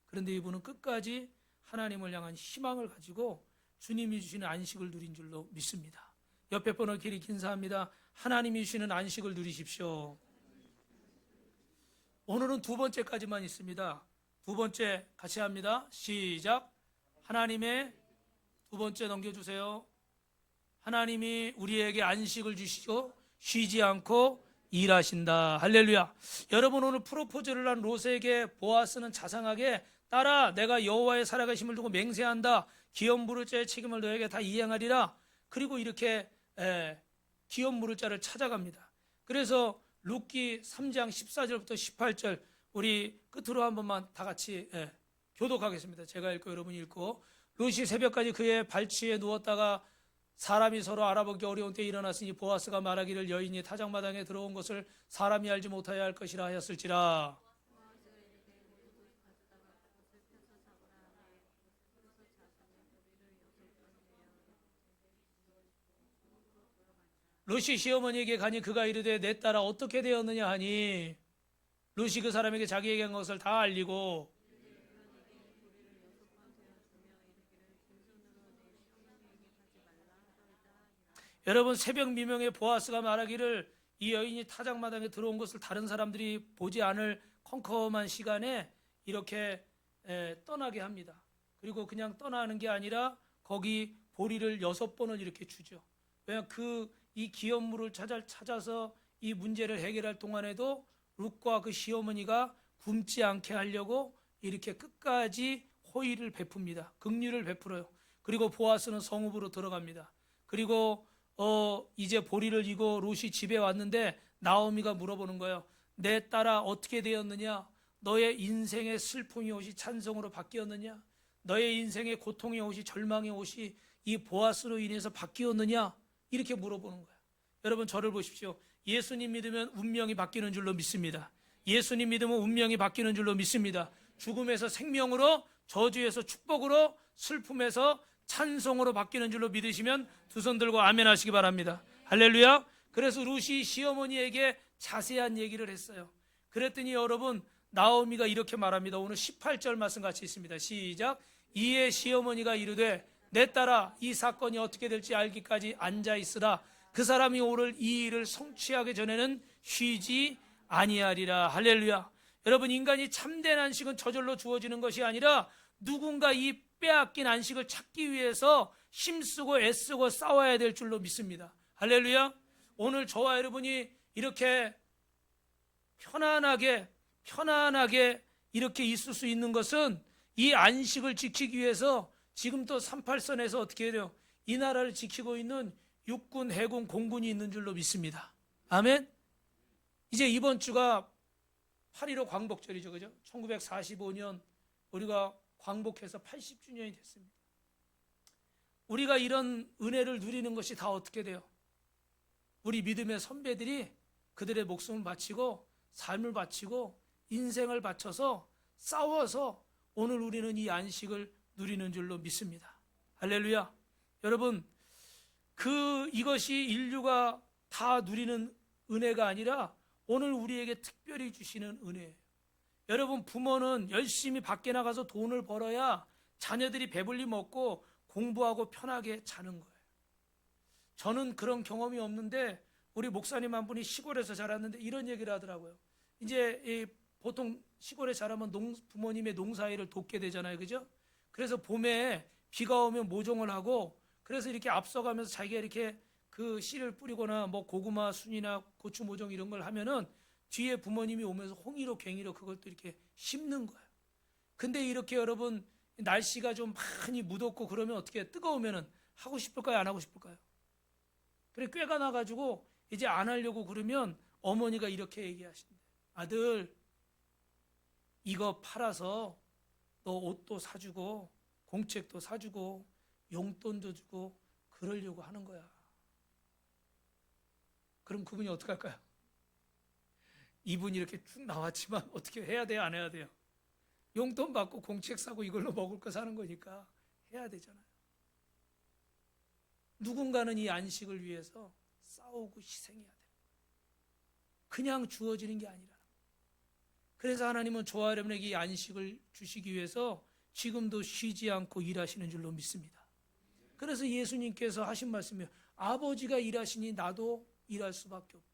그런데 이분은 끝까지 하나님을 향한 희망을 가지고 주님이 주시는 안식을 누린 줄로 믿습니다. 옆에 분을 길이 인사합니다. 하나님이 주시는 안식을 누리십시오. 오늘은 두 번째까지만 있습니다. 두 번째 같이 합니다. 시작. 하나님의 두 번째 넘겨주세요. 하나님이 우리에게 안식을 주시고 쉬지 않고 일하신다. 할렐루야. 여러분, 오늘 프로포즈를 한 롯에게 보아스는 자상하게 딸아, 내가 여호와의 살아계심을 두고 맹세한다. 기업 물을 자의 책임을 너에게 다 이행하리라. 그리고 이렇게 기업 물을 자를 찾아갑니다. 그래서 룻기 3장 14절부터 18절 우리 끝으로 한 번만 다 같이 교독하겠습니다. 제가 읽고 여러분이 읽고. 롯이 새벽까지 그의 발치에 누웠다가 사람이 서로 알아보기 어려운 때 일어났으니 보아스가 말하기를 여인이 타작마당에 들어온 것을 사람이 알지 못하여 할 것이라 하였을지라. 롯이 시어머니에게 가니 그가 이르되 내 딸아 어떻게 되었느냐 하니 롯이 그 사람에게 자기에게 한 것을 다 알리고 여러분 새벽 미명에 보아스가 말하기를 이 여인이 타작마당에 들어온 것을 다른 사람들이 보지 않을 컴컴한 시간에 이렇게 떠나게 합니다. 그리고 그냥 떠나는 게 아니라 거기 보리를 6번을 이렇게 주죠. 왜냐하면 이 기업물을 찾아서 이 문제를 해결할 동안에도 룻과 그 시어머니가 굶지 않게 하려고 이렇게 끝까지 호의를 베풉니다. 긍휼을 베풀어요. 그리고 보아스는 성읍으로 들어갑니다. 그리고 이제 보리를 이고 롯이 집에 왔는데 나오미가 물어보는 거예요. 내 딸아 어떻게 되었느냐? 너의 인생의 슬픔이 옷이 찬송으로 바뀌었느냐? 너의 인생의 고통의 옷이 절망의 옷이 이 보아스로 인해서 바뀌었느냐? 이렇게 물어보는 거예요. 여러분 저를 보십시오. 예수님 믿으면 운명이 바뀌는 줄로 믿습니다. 예수님 믿으면 운명이 바뀌는 줄로 믿습니다. 죽음에서 생명으로, 저주에서 축복으로, 슬픔에서 찬송으로 바뀌는 줄로 믿으시면 두 손 들고 아멘 하시기 바랍니다. 할렐루야. 그래서 룻이 시어머니에게 자세한 얘기를 했어요. 그랬더니 여러분 나오미가 이렇게 말합니다. 오늘 18절 말씀 같이 있습니다. 시작. 이에 시어머니가 이르되 내 딸아 이 사건이 어떻게 될지 알기까지 앉아 있으라. 그 사람이 오늘 이 일을 성취하기 전에는 쉬지 아니하리라. 할렐루야. 여러분 인간이 참된 안식은 저절로 주어지는 것이 아니라 누군가 이 빼앗긴 안식을 찾기 위해서 힘쓰고 애쓰고 싸워야 될 줄로 믿습니다. 할렐루야. 오늘 저와 여러분이 이렇게 편안하게 이렇게 있을 수 있는 것은 이 안식을 지키기 위해서 지금 또 38선에서 어떻게 해요? 이 나라를 지키고 있는 육군, 해군, 공군이 있는 줄로 믿습니다. 아멘. 이제 이번 주가 8.15 광복절이죠. 그죠? 1945년 우리가 광복해서 80주년이 됐습니다. 우리가 이런 은혜를 누리는 것이 다 어떻게 돼요? 우리 믿음의 선배들이 그들의 목숨을 바치고 삶을 바치고 인생을 바쳐서 싸워서 오늘 우리는 이 안식을 누리는 줄로 믿습니다. 할렐루야. 여러분 이것이 인류가 다 누리는 은혜가 아니라 오늘 우리에게 특별히 주시는 은혜예요. 여러분 부모는 열심히 밖에 나가서 돈을 벌어야 자녀들이 배불리 먹고 공부하고 편하게 자는 거예요. 저는 그런 경험이 없는데 우리 목사님 한 분이 시골에서 자랐는데 이런 얘기를 하더라고요. 이제 보통 시골에 자라면 부모님의 농사일을 돕게 되잖아요. 그죠? 그래서 봄에 비가 오면 모종을 하고 그래서 이렇게 앞서가면서 자기가 이렇게 그 씨를 뿌리거나 뭐 고구마 순이나 고추 모종 이런 걸 하면은 뒤에 부모님이 오면서 홍이로 괭이로 그걸 또 이렇게 심는 거예요. 근데 이렇게 여러분 날씨가 좀 많이 무덥고 그러면 어떻게 뜨거우면은 하고 싶을까요? 안 하고 싶을까요? 그래 꾀가 나가지고 이제 안 하려고 그러면 어머니가 이렇게 얘기하신대. 아들 이거 팔아서 너 옷도 사주고 공책도 사주고 용돈도 주고 그러려고 하는 거야. 그럼 그분이 어떡할까요? 이분이 이렇게 쭉 나왔지만 어떻게 해야 돼요? 안 해야 돼요? 용돈 받고 공책 사고 이걸로 먹을 거 사는 거니까 해야 되잖아요. 누군가는 이 안식을 위해서 싸우고 희생해야 돼요. 그냥 주어지는 게 아니라. 그래서 하나님은 저와 여러분에게 이 안식을 주시기 위해서 지금도 쉬지 않고 일하시는 줄로 믿습니다. 그래서 예수님께서 하신 말씀이에요. 아버지가 일하시니 나도 일할 수밖에 없다.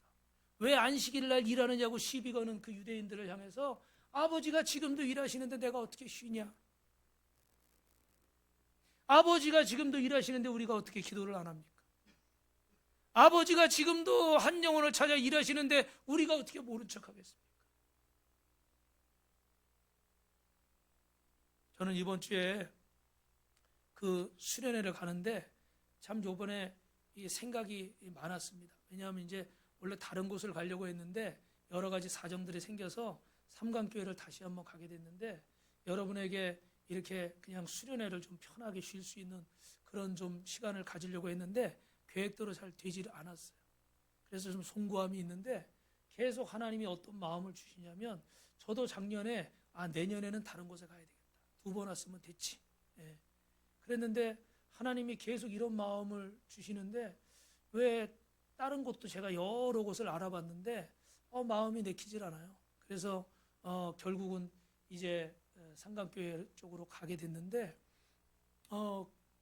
왜 안식일 날 일하느냐고 시비 거는 그 유대인들을 향해서 아버지가 지금도 일하시는데 내가 어떻게 쉬냐? 아버지가 지금도 일하시는데 우리가 어떻게 기도를 안 합니까? 아버지가 지금도 한 영혼을 찾아 일하시는데 우리가 어떻게 모른 척 하겠습니까? 저는 이번 주에 그 수련회를 가는데 참 요번에 이 생각이 많았습니다. 왜냐하면 이제 원래 다른 곳을 가려고 했는데 여러 가지 사정들이 생겨서 삼강교회를 다시 한번 가게 됐는데 여러분에게 이렇게 그냥 수련회를 좀 편하게 쉴 수 있는 그런 좀 시간을 가지려고 했는데 계획대로 잘 되지를 않았어요. 그래서 좀 송구함이 있는데 계속 하나님이 어떤 마음을 주시냐면 저도 작년에 내년에는 다른 곳에 가야 되겠다. 2번 왔으면 됐지. 예. 그랬는데 하나님이 계속 이런 마음을 주시는데 왜 다른 곳도 제가 여러 곳을 알아봤는데 마음이 내키질 않아요. 그래서 결국은 이제 상강교회 쪽으로 가게 됐는데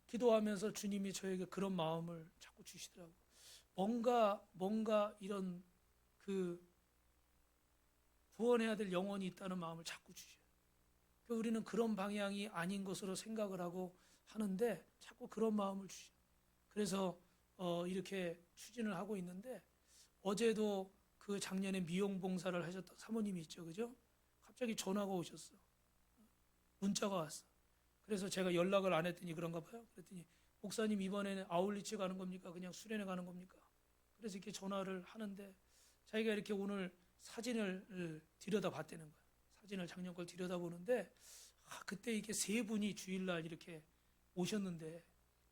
기도하면서 주님이 저에게 그런 마음을 자꾸 주시더라고요. 뭔가 이런 그 구원해야 될 영혼이 있다는 마음을 자꾸 주셔요. 우리는 그런 방향이 아닌 것으로 생각을 하고 하는데 자꾸 그런 마음을 주셔요. 그래서 이렇게 추진을 하고 있는데 어제도 그 작년에 미용 봉사를 하셨던 사모님이 있죠, 그죠? 갑자기 전화가 오셨어. 문자가 왔어. 그래서 제가 연락을 안 했더니 그런가 봐요. 그랬더니 목사님 이번에는 아울리치 가는 겁니까? 그냥 수련회 가는 겁니까? 그래서 이렇게 전화를 하는데 자기가 이렇게 오늘 사진을 들여다봤다는 거예요. 사진을 작년 걸 들여다보는데 그때 이렇게 3분이 주일날 이렇게 오셨는데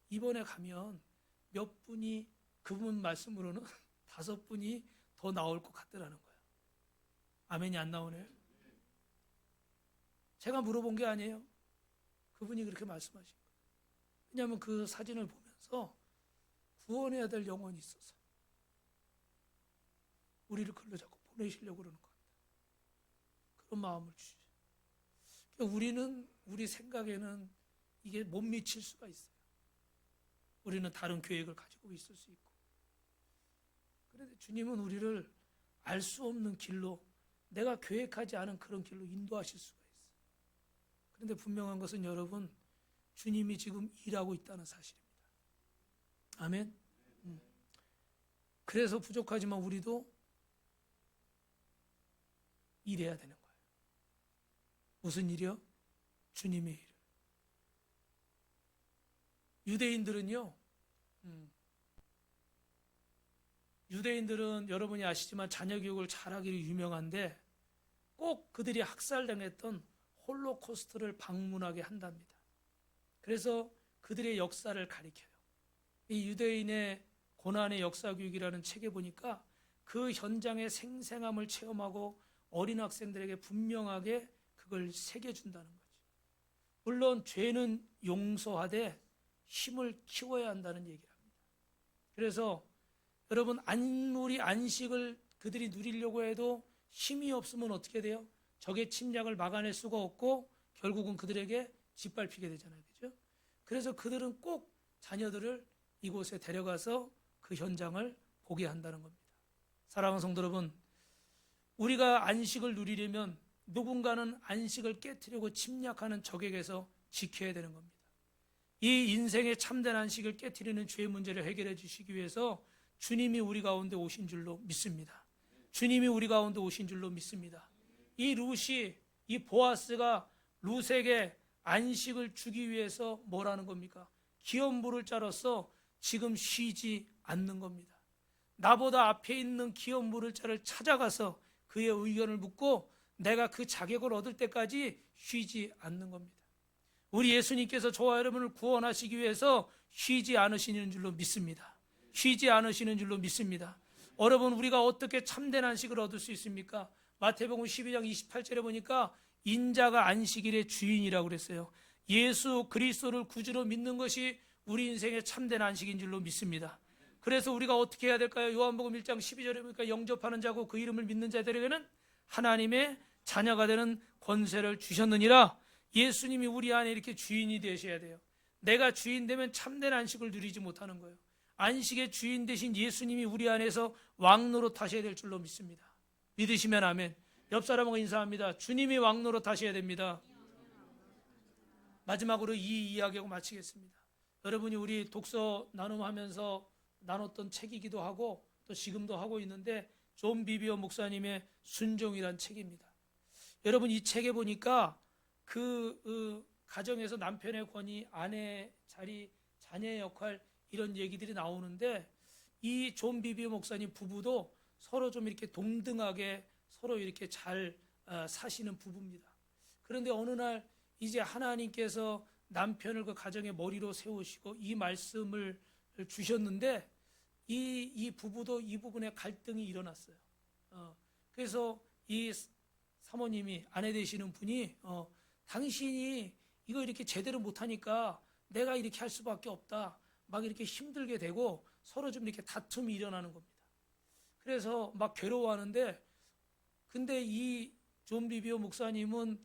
이번에 가면 몇 분이 그분 말씀으로는 5분이 더 나올 것 같더라는 거예요. 아멘이 안 나오네요. 제가 물어본 게 아니에요. 그분이 그렇게 말씀하신 거예요. 왜냐하면 그 사진을 보면서 구원해야 될 영혼이 있어서 우리를 글로 자꾸 보내시려고 그러는 것 같아요. 그런 마음을 주시죠. 그러니까 우리 생각에는 이게 못 미칠 수가 있어요. 우리는 다른 계획을 가지고 있을 수 있고. 그런데 주님은 우리를 알 수 없는 길로 내가 계획하지 않은 그런 길로 인도하실 수가 있어요. 그런데 분명한 것은 여러분 주님이 지금 일하고 있다는 사실입니다. 아멘. 그래서 부족하지만 우리도 일해야 되는 거예요. 무슨 일이요? 주님의 일. 유대인들은 여러분이 아시지만 자녀 교육을 잘하기로 유명한데 꼭 그들이 학살당했던 홀로코스트를 방문하게 한답니다. 그래서 그들의 역사를 가리켜요. 이 유대인의 고난의 역사 교육이라는 책에 보니까 그 현장의 생생함을 체험하고 어린 학생들에게 분명하게 그걸 새겨준다는 거죠. 물론 죄는 용서하되 힘을 키워야 한다는 얘기를 합니다. 그래서 여러분 아무리 안식을 그들이 누리려고 해도 힘이 없으면 어떻게 돼요? 적의 침략을 막아낼 수가 없고 결국은 그들에게 짓밟히게 되잖아요. 그렇죠? 그래서 그들은 꼭 자녀들을 이곳에 데려가서 그 현장을 보게 한다는 겁니다. 사랑하는 성도 여러분, 우리가 안식을 누리려면 누군가는 안식을 깨트리고 침략하는 적에게서 지켜야 되는 겁니다. 이 인생의 참된 안식을 깨트리는 죄의 문제를 해결해 주시기 위해서 주님이 우리 가운데 오신 줄로 믿습니다. 주님이 우리 가운데 오신 줄로 믿습니다. 이 룻이, 이 보아스가 룻에게 안식을 주기 위해서 뭐라는 겁니까? 기업 물을 자로서 지금 쉬지 않는 겁니다. 나보다 앞에 있는 기업 물을 자를 찾아가서 그의 의견을 묻고 내가 그 자격을 얻을 때까지 쉬지 않는 겁니다. 우리 예수님께서 저와 여러분을 구원하시기 위해서 쉬지 않으시는 줄로 믿습니다. 쉬지 않으시는 줄로 믿습니다. 여러분, 우리가 어떻게 참된 안식을 얻을 수 있습니까? 마태복음 12장 28절에 보니까 인자가 안식일의 주인이라고 그랬어요. 예수 그리스도를 구주로 믿는 것이 우리 인생의 참된 안식인 줄로 믿습니다. 그래서 우리가 어떻게 해야 될까요? 요한복음 1장 12절에 보니까 영접하는 자고 그 이름을 믿는 자들에게는 하나님의 자녀가 되는 권세를 주셨느니라. 예수님이 우리 안에 이렇게 주인이 되셔야 돼요. 내가 주인 되면 참된 안식을 누리지 못하는 거예요. 안식의 주인 되신 예수님이 우리 안에서 왕노릇 하셔야 될 줄로 믿습니다. 믿으시면 아멘. 옆 사람하고 인사합니다. 주님이 왕노릇 하셔야 됩니다. 마지막으로 이 이야기하고 마치겠습니다. 여러분이 우리 독서 나눔하면서 나눴던 책이기도 하고 또 지금도 하고 있는데 존 비비어 목사님의 순종이란 책입니다. 여러분, 이 책에 보니까 그 가정에서 남편의 권위, 아내의 자리, 자녀의 역할 이런 얘기들이 나오는데 이 존 비비어 목사님 부부도 서로 좀 이렇게 동등하게 서로 이렇게 잘 사시는 부부입니다. 그런데 어느 날 이제 하나님께서 남편을 그 가정의 머리로 세우시고 이 말씀을 주셨는데 이 부부도 이 부분에 갈등이 일어났어요. 그래서 이 사모님이 아내 되시는 분이 당신이 이거 이렇게 제대로 못하니까 내가 이렇게 할 수밖에 없다. 막 이렇게 힘들게 되고 서로 좀 이렇게 다툼이 일어나는 겁니다. 그래서 막 괴로워하는데 근데 이 존 비비오 목사님은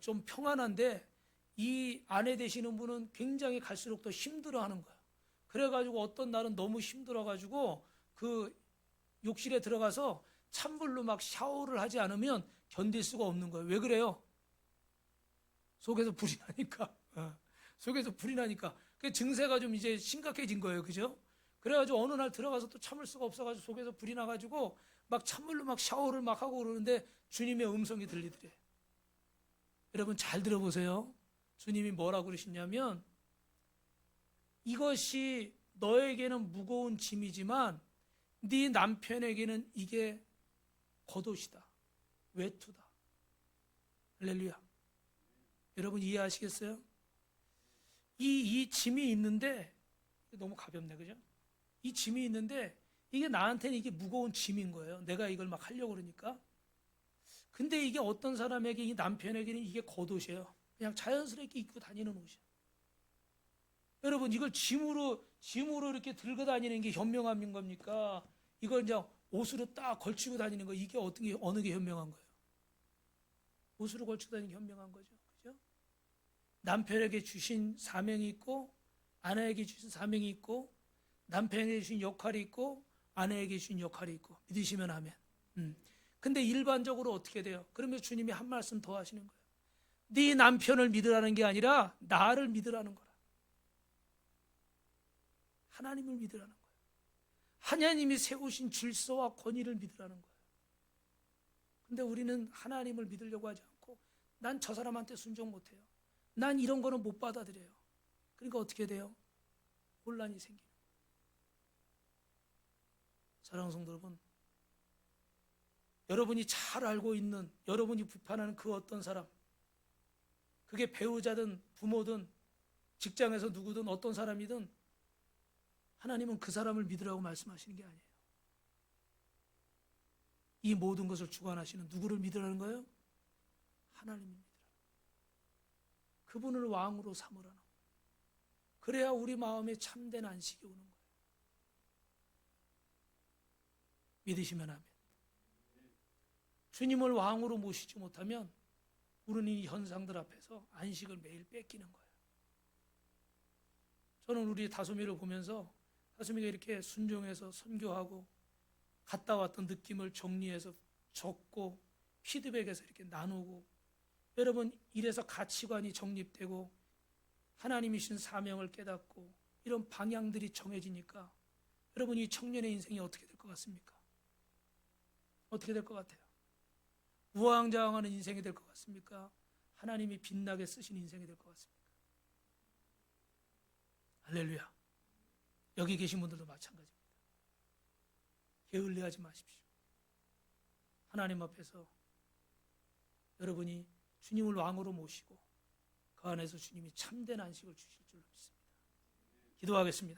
좀 평안한데 이 아내 되시는 분은 굉장히 갈수록 더 힘들어하는 거예요. 그래가지고 어떤 날은 너무 힘들어가지고 그 욕실에 들어가서 찬물로 막 샤워를 하지 않으면 견딜 수가 없는 거예요. 왜 그래요? 속에서 불이 나니까. 속에서 불이 나니까. 그 증세가 좀 이제 심각해진 거예요. 그죠? 그래가지고 어느 날 들어가서 또 참을 수가 없어가지고 속에서 불이 나가지고 막 찬물로 막 샤워를 막 하고 그러는데 주님의 음성이 들리더래. 여러분 잘 들어보세요. 주님이 뭐라고 그러시냐면 이것이 너에게는 무거운 짐이지만 네 남편에게는 이게 겉옷이다. 외투다. 할렐루야. 여러분 이해하시겠어요? 이 짐이 있는데 너무 가볍네, 그죠? 이 짐이 있는데 이게 나한테는 이게 무거운 짐인 거예요. 내가 이걸 막 하려고 그러니까. 근데 이게 어떤 사람에게 이 남편에게는 이게 겉옷이에요. 그냥 자연스럽게 입고 다니는 옷이에요. 여러분 이걸 짐으로 이렇게 들고 다니는 게 현명한 겁니까? 이걸 이제 옷으로 딱 걸치고 다니는 거 이게 어느 게 현명한 거예요? 옷으로 걸치고 다니는 게 현명한 거죠. 그죠? 남편에게 주신 사명이 있고 아내에게 주신 사명이 있고 남편에게 주신 역할이 있고 아내에게 주신 역할이 있고 믿으시면 아멘. 근데 일반적으로 어떻게 돼요? 그러면 주님이 한 말씀 더 하시는 거예요. 네 남편을 믿으라는 게 아니라 나를 믿으라는 거라. 하나님을 믿으라는 거예요. 하나님이 세우신 질서와 권위를 믿으라는 거예요. 근데 우리는 하나님을 믿으려고 하지 않고 난 저 사람한테 순종 못해요. 난 이런 거는 못 받아들여요. 그러니까 어떻게 돼요? 혼란이 생기는 거예요. 사랑하는 성도 여러분, 여러분이 잘 알고 있는 여러분이 비판하는 그 어떤 사람, 그게 배우자든 부모든 직장에서 누구든 어떤 사람이든 하나님은 그 사람을 믿으라고 말씀하시는 게 아니에요. 이 모든 것을 주관하시는 누구를 믿으라는 거예요? 하나님을 믿으라. 그분을 왕으로 삼으라는 거예요. 그래야 우리 마음에 참된 안식이 오는 거예요. 믿으시면 아멘. 주님을 왕으로 모시지 못하면 우리는 이 현상들 앞에서 안식을 매일 뺏기는 거예요. 저는 우리 다솜이를 보면서 다솜이가 이렇게 순종해서 선교하고 갔다 왔던 느낌을 정리해서 적고 피드백해서 이렇게 나누고 여러분 이래서 가치관이 정립되고 하나님이 주신 사명을 깨닫고 이런 방향들이 정해지니까 여러분 이 청년의 인생이 어떻게 될 것 같습니까? 어떻게 될 것 같아요? 우왕좌왕하는 인생이 될 것 같습니까? 하나님이 빛나게 쓰신 인생이 될 것 같습니까? 할렐루야. 여기 계신 분들도 마찬가지입니다. 게을리하지 마십시오. 하나님 앞에서 여러분이 주님을 왕으로 모시고 그 안에서 주님이 참된 안식을 주실 줄로 믿습니다. 기도하겠습니다.